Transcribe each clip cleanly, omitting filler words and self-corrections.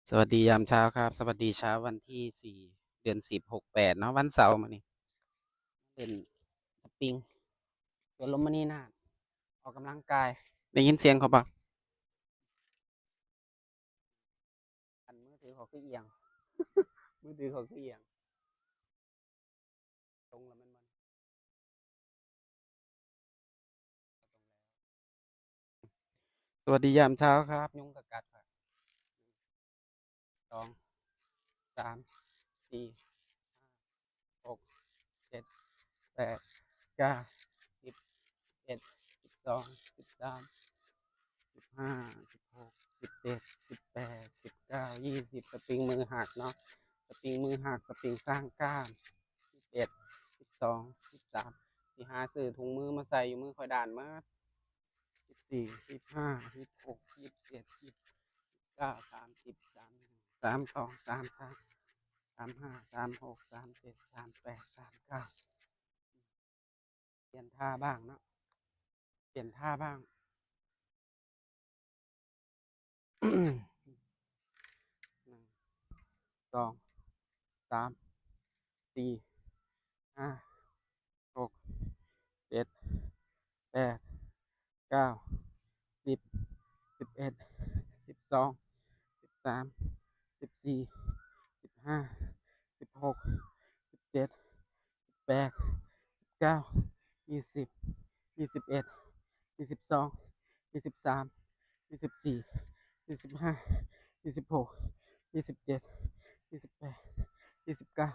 สวัสดียามเช้าครับสวัสดีเช้าวันที่4เดือน10 68เนาะวันเสาร์มื้อนี้เล่นสปริงสวนลมมณีนาถออกกำลังกายได้ยินเสียงเขาบ่อันมือถือเขาคือเอียงมือถือเขาคือเอียงตรงแล้วมันสวัสดียามเช้าครับยุงกัดครับ2 3 4 5 6 7 8 9 10 11 12 13 15 16 17 18 19 20สปริงมือหักเนาะสปริงมือหักสปริงสร้างกล้าม11 12 13สิหาซื้อถุงมือมาใส่อยู่มือข่อยด้านมา14 15 16 27 29 30 31 32 33 35 36 37 38 39เปลี่ยนท่าบ้างเนาะเปลี่ยนท่าบ้าง1 2 3 4 5 6 7 8 9 10 11 12 13 14 15 16 17 18 19 20 21 22 23 24 25 26 27 28 29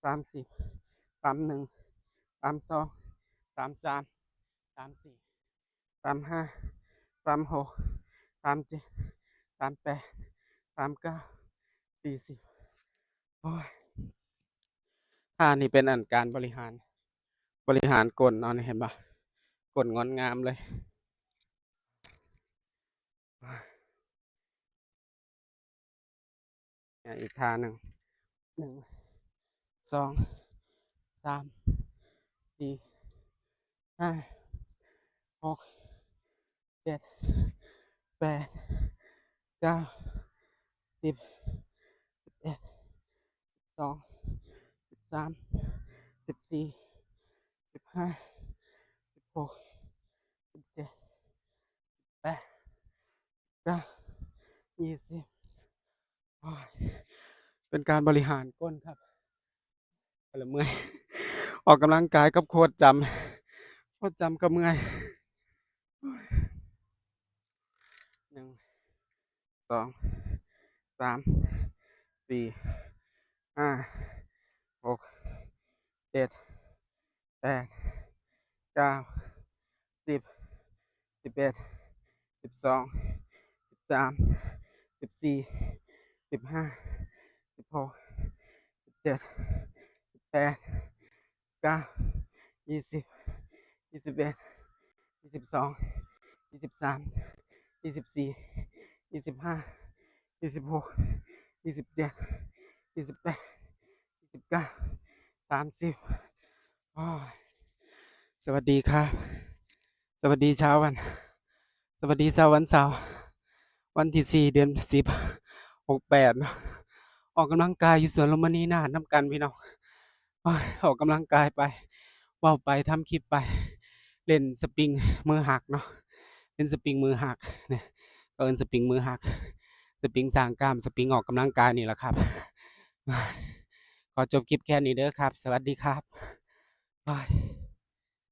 30 31 32 33 34 35 36 37 38 39 40โอ้ยท่านี้เป็นอันการบริหารก้นเนาะนี่เห็นบ่ก้นงอนงามเลยอีกท่าหนึ่ง1 2 3 4 5 6 7 8 9 10 11 12 13 14 15 16 17 18 19 20โอ้ยเป็นการบริหารก้นครับก็เลยเมื่อยออกกำลังกายกับโคตรจำก็เมื่อย1 2 3 4 5 6 7 8 9 10 11 12 13 14 15 16 17 18 19 20 21 22 23 24 25 26 27 28 29 30โอ้ยสวัสดีครับสวัสดีเช้าวันสวัสดีเช้าวันเสาร์วันที่4เดือน10 68เนาะออกกำลังกายอยู่สวนลมณีนาถนำกันพี่น้องโอ้ยออกกำลังกายไปเว้าไปทำคลิปไปเล่นสปริงมือหักเนาะเล่นสปริงมือหักเนี่ยก็เอิ้นสปริงมือหักสปริงสร้างกล้ามสปริงออกกำลังกายนี่แหละครับขอจบคลิปแค่นี้เด้อครับสวัสดีครับบาย